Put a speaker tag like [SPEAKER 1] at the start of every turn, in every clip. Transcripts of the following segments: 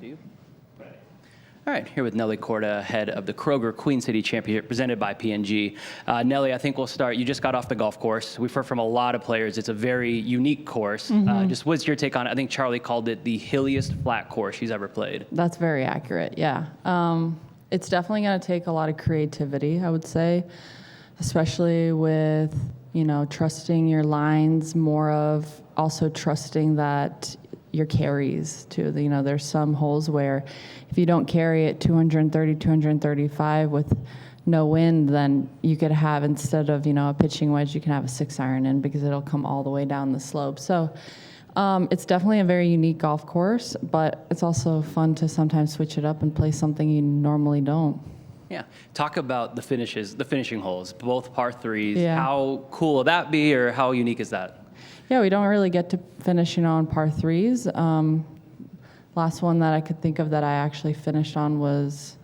[SPEAKER 1] Do you? All right, here with Nelly Korda, head of the Kroger Queen City Championship, presented by P&G. Nelly, I think we'll start. You just got off the golf course. We've heard from a lot of players. It's a very unique course. Just what's your take on it? I think Charlie called it the hilliest flat course she's ever played.
[SPEAKER 2] That's very accurate, yeah. It's definitely going to take a lot of creativity, I would say, especially with, trusting your lines more of also trusting that your carries too. There's some holes where if you don't carry it 230, 235 with no wind, then you could have, instead of, a pitching wedge, you can have a 6-iron in because it'll come all the way down the slope. So it's definitely a very unique golf course, but it's also fun to sometimes switch it up and play something you normally don't.
[SPEAKER 1] Yeah. Talk about the finishing holes, both par threes.
[SPEAKER 2] Yeah.
[SPEAKER 1] How cool will that be, or how unique is that?
[SPEAKER 2] Yeah, we don't really get to finish, on par threes. Last one that I could think of that I actually finished on was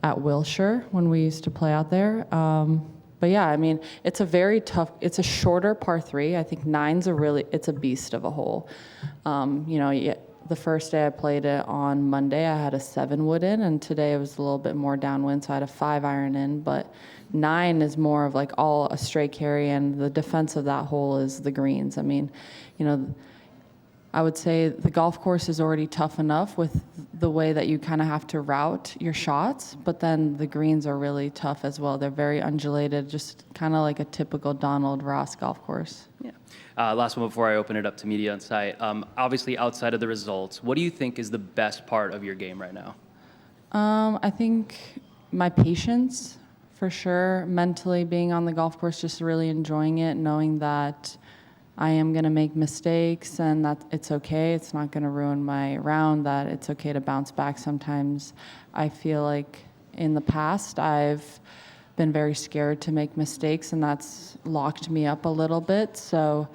[SPEAKER 2] at Wilshire when we used to play out there. But yeah, it's a very tough, it's a shorter par three. I think it's a beast of a hole. The first day I played it on Monday, I had a 7-wood in, and today it was a little bit more downwind, so I had a 5-iron in. But 9 is more of like all a straight carry, and the defense of that hole is the greens. I would say the golf course is already tough enough with the way that you kind of have to route your shots, but then the greens are really tough as well. They're very undulated, just kind of like a typical Donald Ross golf course.
[SPEAKER 1] Yeah. Last one before I open it up to media on site. Obviously, outside of the results, what do you think is the best part of your game right now?
[SPEAKER 2] I think my patience, for sure. Mentally being on the golf course, just really enjoying it, knowing that I am going to make mistakes and that it's okay. It's not going to ruin my round, that it's okay to bounce back. Sometimes I feel like in the past I've been very scared to make mistakes, and that's locked me up a little bit. So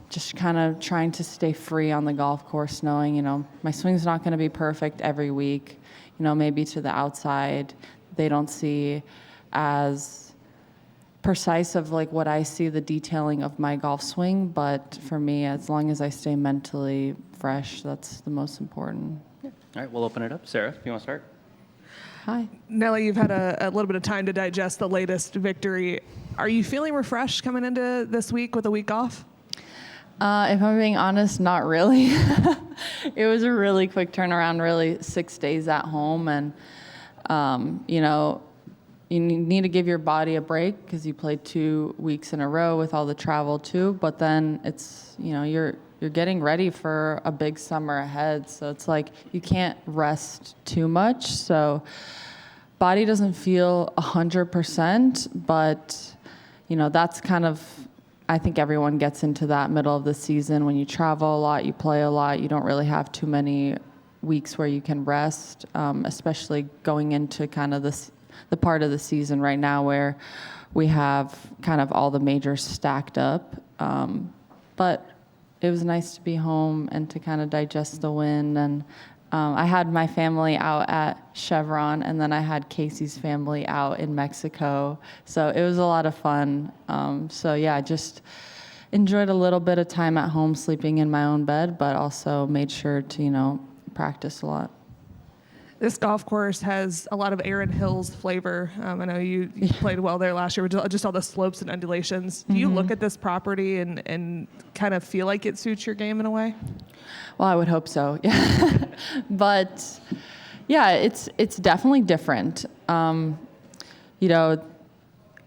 [SPEAKER 2] just kind of trying to stay free on the golf course, knowing, my swing's not going to be perfect every week. Maybe to the outside, they don't see as precise of like what I see, the detailing of my golf swing, but for me, as long as I stay mentally fresh, that's the most important.
[SPEAKER 1] Yeah. All right, we'll open it up. Sarah, you want to start?
[SPEAKER 2] Hi.
[SPEAKER 3] Nelly, you've had a little bit of time to digest the latest victory. Are you feeling refreshed coming into this week with a week off?
[SPEAKER 2] If I'm being honest, not really. It was a really quick turnaround, really 6 days at home, and you need to give your body a break because you played 2 weeks in a row with all the travel too. But then it's, you're getting ready for a big summer ahead. So it's like you can't rest too much. So body doesn't feel 100%, but that's kind of, I think everyone gets into that middle of the season when you travel a lot, you play a lot, you don't really have too many weeks where you can rest, especially going into kind of the part of the season right now where we have kind of all the majors stacked up. But it was nice to be home and to kind of digest the win. And I had my family out at Chevron, and then I had Casey's family out in Mexico. So it was a lot of fun. So yeah, just enjoyed a little bit of time at home sleeping in my own bed, but also made sure to, practice a lot.
[SPEAKER 3] This golf course has a lot of Erin Hills flavor. I know you played well there last year with just all the slopes and undulations. Do you look at this property and kind of feel like it suits your game in a way?
[SPEAKER 2] Well, I would hope so. Yeah. But yeah, it's definitely different. I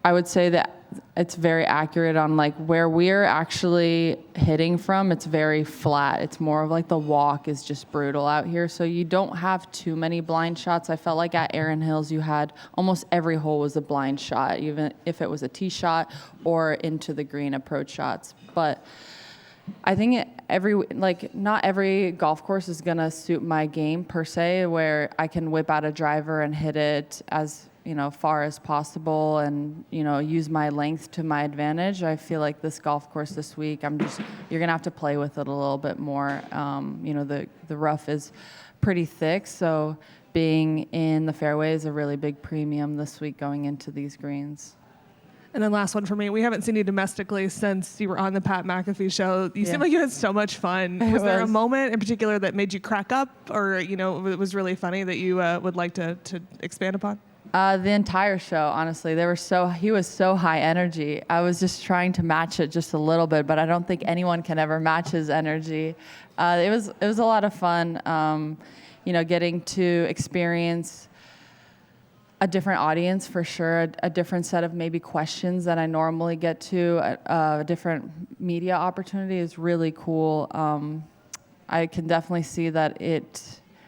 [SPEAKER 2] would say that it's very accurate on like where we're actually hitting from. It's very flat. It's more of like the walk is just brutal out here. So you don't have too many blind shots. I felt like at Erin Hills, you had almost every hole was a blind shot, even if it was a tee shot or into the green approach shots. But I think not every golf course is going to suit my game per se, where I can whip out a driver and hit it as far as possible and, use my length to my advantage. I feel like this golf course this week, you're going to have to play with it a little bit more. The rough is pretty thick, so being in the fairway is a really big premium this week going into these greens.
[SPEAKER 3] And then last one for me, we haven't seen you domestically since you were on the Pat McAfee show. You seem like you had so much fun. Was there a moment in particular that made you crack up or, it was really funny that you would like to expand upon?
[SPEAKER 2] The entire show, honestly, he was so high energy. I was just trying to match it just a little bit, but I don't think anyone can ever match his energy. It was a lot of fun, getting to experience a different audience for sure, a different set of maybe questions that I normally get to, a different media opportunity is really cool. I can definitely see that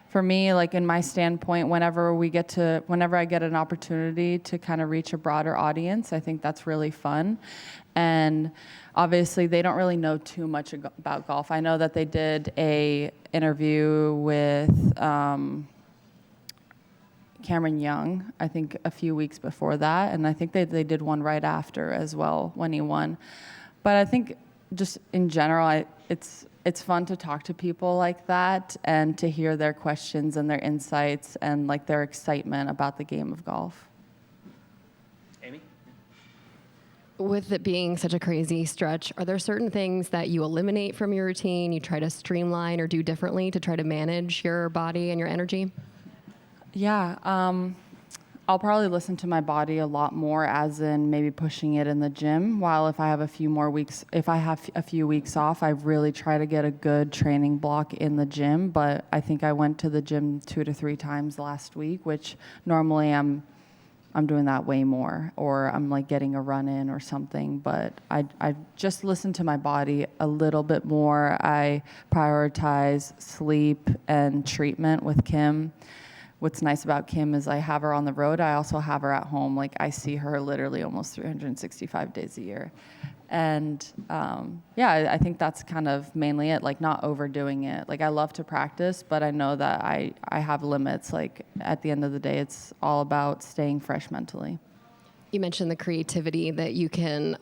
[SPEAKER 2] for me, like in my standpoint, whenever I get an opportunity to kind of reach a broader audience, I think that's really fun. And obviously they don't really know too much about golf. I know that they did a interview with Cameron Young, I think a few weeks before that, and I think they did one right after as well when he won. But I think just in general, it's fun to talk to people like that and to hear their questions and their insights and like their excitement about the game of golf.
[SPEAKER 1] Amy?
[SPEAKER 4] With it being such a crazy stretch, are there certain things that you eliminate from your routine, you try to streamline or do differently to try to manage your body and your energy?
[SPEAKER 2] Yeah, I'll probably listen to my body a lot more, as in maybe pushing it in the gym. While if I have a few weeks off, I really try to get a good training block in the gym. But I think I went to the gym 2 to 3 times last week, which normally I'm doing that way more, or I'm like getting a run in or something. But I just listen to my body a little bit more. I prioritize sleep and treatment with Kim. What's nice about Kim is I have her on the road. I also have her at home. Like I see her literally almost 365 days a year. And I think that's kind of mainly it, like not overdoing it. Like I love to practice, but I know that I have limits. Like at the end of the day, it's all about staying fresh mentally.
[SPEAKER 4] You mentioned the creativity that you can,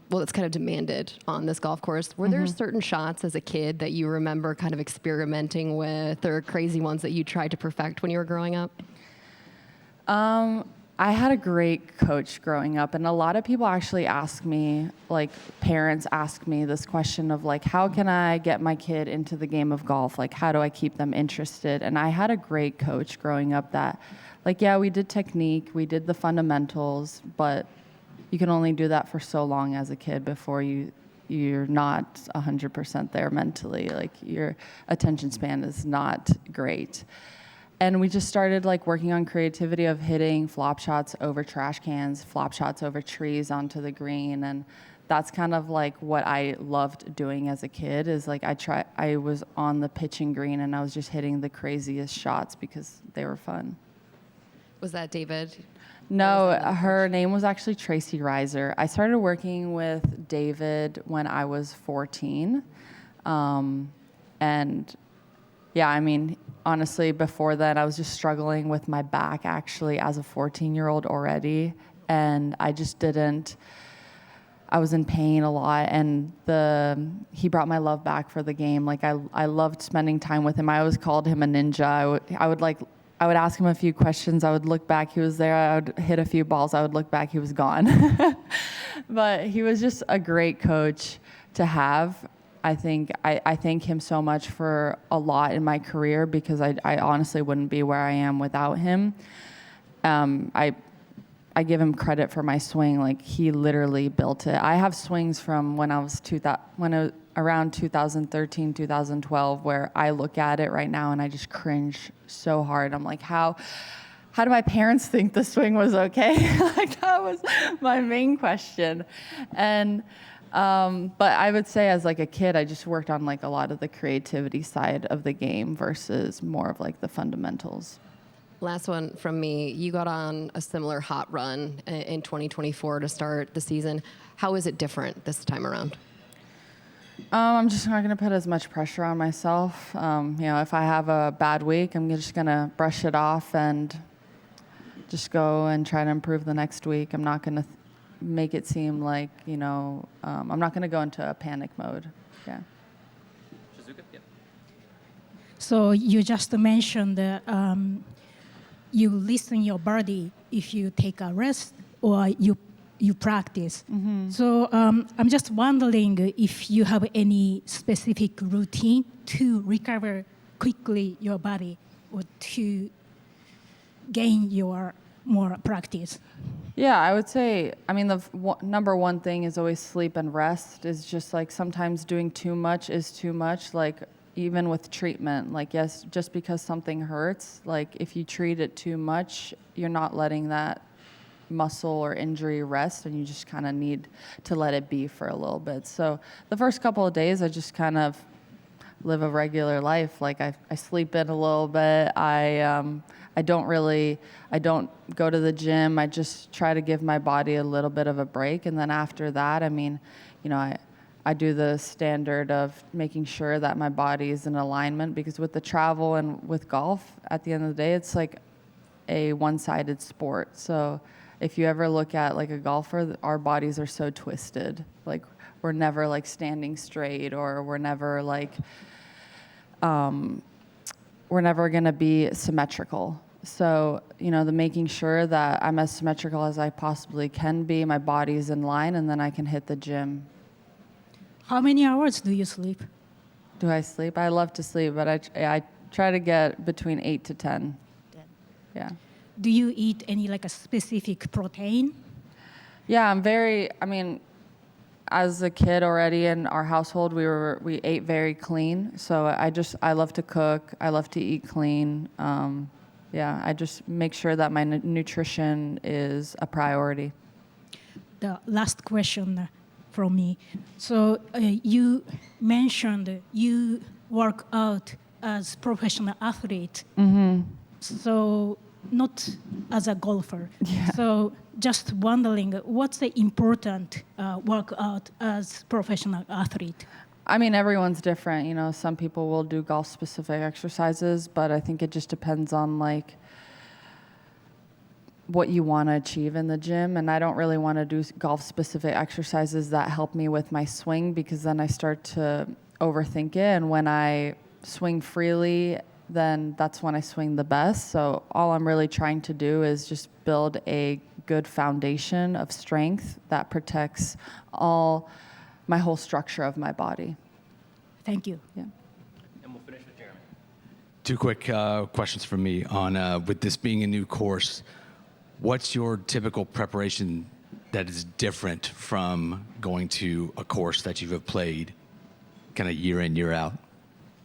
[SPEAKER 4] that's kind of demanded on this golf course. Were there certain shots as a kid that you remember kind of experimenting with, or crazy ones that you tried to perfect when you were growing up?
[SPEAKER 2] I had a great coach growing up, and a lot of people actually ask me, like parents ask me this question of like, how can I get my kid into the game of golf? Like, how do I keep them interested? And I had a great coach growing up that, like, yeah, we did technique, we did the fundamentals, but you can only do that for so long as a kid before you're not 100% there mentally. Like your attention span is not great. And we just started like working on creativity of hitting flop shots over trash cans, flop shots over trees onto the green. And that's kind of like what I loved doing as a kid is like I was on the pitching green and I was just hitting the craziest shots because they were fun.
[SPEAKER 4] Was that David?
[SPEAKER 2] No, her name was actually Tracy Reiser. I started working with David when I was 14. And yeah, I mean, honestly, before that, I was just struggling with my back actually as a 14-year-old already. And I was in pain a lot. And he brought my love back for the game. Like I loved spending time with him. I always called him a ninja. I would ask him a few questions. I would look back. He was there. I would hit a few balls. I would look back. He was gone. But he was just a great coach to have. I think I thank him so much for a lot in my career because I honestly wouldn't be where I am without him. I give him credit for my swing. Like he literally built it. I have swings from when I was around 2013, 2012, where I look at it right now and I just cringe so hard. I'm like, how do my parents think the swing was okay? Like that was my main question. And but I would say as like a kid, I just worked on like a lot of the creativity side of the game versus more of like the fundamentals.
[SPEAKER 4] Last one from me. You got on a similar hot run in 2024 to start the season. How is it different this time around?
[SPEAKER 2] I'm just not going to put as much pressure on myself. If I have a bad week, I'm just going to brush it off and just go and try to improve the next week. I'm not going to make it seem like, I'm not going to go into a panic mode. Yeah.
[SPEAKER 1] Shizuka? Yeah.
[SPEAKER 5] So you just mentioned that you listen your body if you take a rest or you you practice. So I'm just wondering if you have any specific routine to recover quickly your body or to gain your more practice.
[SPEAKER 2] Yeah, I would say, I mean, the number one thing is always sleep and rest. Is just like sometimes doing too much is too much. Like even with treatment, like yes, just because something hurts, like if you treat it too much, you're not letting that muscle or injury rest, and you just kind of need to let it be for a little bit. So the first couple of days, I just kind of live a regular life. Like I sleep in a little bit. I don't go to the gym. I just try to give my body a little bit of a break. And then after that, I mean, you know, I do the standard of making sure that my body is in alignment, because with the travel and with golf, at the end of the day, it's like a one-sided sport. So if you ever look at like a golfer, our bodies are so twisted. Like we're never like standing straight, or we're never like, we're never gonna be symmetrical. So, you know, the making sure that I'm as symmetrical as I possibly can be, my body's in line, and then I can hit the gym.
[SPEAKER 5] How many hours do you sleep?
[SPEAKER 2] Do I sleep? I love to sleep, but I try to get between 8 to 10. Yeah.
[SPEAKER 5] Do you eat any like a specific protein?
[SPEAKER 2] Yeah, I mean, as a kid already in our household, we ate very clean. So I love to cook. I love to eat clean. Yeah, I just make sure that my nutrition is a priority.
[SPEAKER 5] The last question from me. So you mentioned you work out as professional athlete. So not as a golfer.
[SPEAKER 2] Yeah.
[SPEAKER 5] So just wondering, what's the important workout as professional athlete?
[SPEAKER 2] I mean, everyone's different. You know, some people will do golf-specific exercises, but I think it just depends on like what you want to achieve in the gym. And I don't really want to do golf-specific exercises that help me with my swing, because then I start to overthink it. And when I swing freely, then that's when I swing the best. So all I'm really trying to do is just build a good foundation of strength that protects my whole structure of my body.
[SPEAKER 5] Thank you.
[SPEAKER 2] Yeah.
[SPEAKER 1] And we'll finish with Jeremy.
[SPEAKER 6] Two quick questions from me on with this being a new course. What's your typical preparation that is different from going to a course that you have played kind of year in, year out?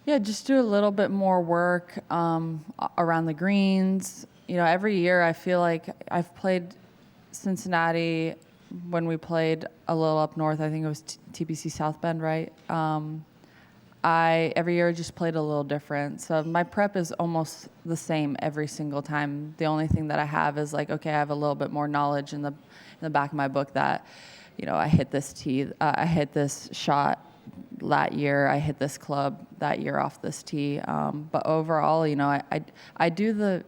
[SPEAKER 2] Yeah, just do a little bit more work around the greens. You know, every year I feel like I've played Cincinnati when we played a little up north. I think it was TPC South Bend, right? Every year just played a little different. So my prep is almost the same every single time. The only thing that I have is like, okay, I have a little bit more knowledge in the back of my book that, you know, I hit this tee, I hit this shot that year, I hit this club that year off this tee. But overall, you know, I do the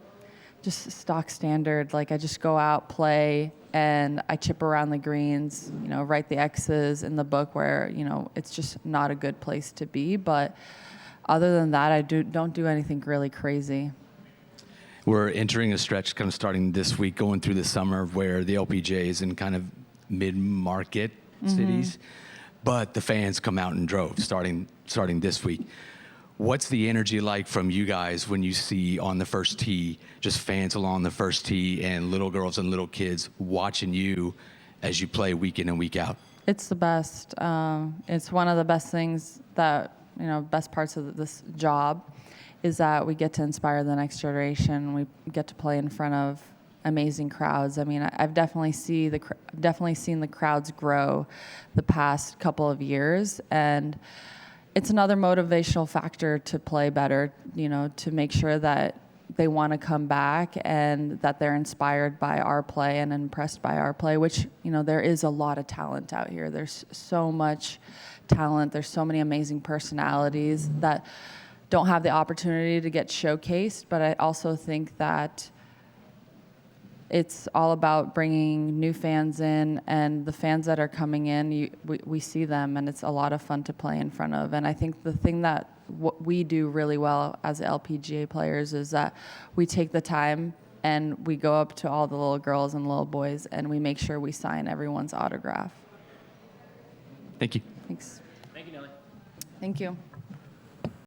[SPEAKER 2] just stock standard. Like I just go out, play, and I chip around the greens, you know, write the X's in the book where, you know, it's just not a good place to be. But other than that, I don't do anything really crazy.
[SPEAKER 6] We're entering a stretch kind of starting this week, going through the summer, where the LPGA is in kind of mid-market cities, but the fans come out in droves starting this week. What's the energy like from you guys when you see on the first tee, just fans along the first tee and little girls and little kids watching you as you play week in and week out?
[SPEAKER 2] It's the best. It's one of the best things that, you know, best parts of this job is that we get to inspire the next generation. We get to play in front of amazing crowds. I mean, I've definitely seen the crowds grow the past couple of years, and it's another motivational factor to play better, you know, to make sure that they want to come back and that they're inspired by our play and impressed by our play, which, you know, there is a lot of talent out here. There's so much talent. There's so many amazing personalities that don't have the opportunity to get showcased. But I also think that it's all about bringing new fans in, and the fans that are coming in, we see them, and it's a lot of fun to play in front of. And I think the thing that what we do really well as LPGA players is that we take the time and we go up to all the little girls and little boys, and we make sure we sign everyone's autograph.
[SPEAKER 6] Thank you.
[SPEAKER 2] Thanks.
[SPEAKER 1] Thank you, Nelly.
[SPEAKER 2] Thank you.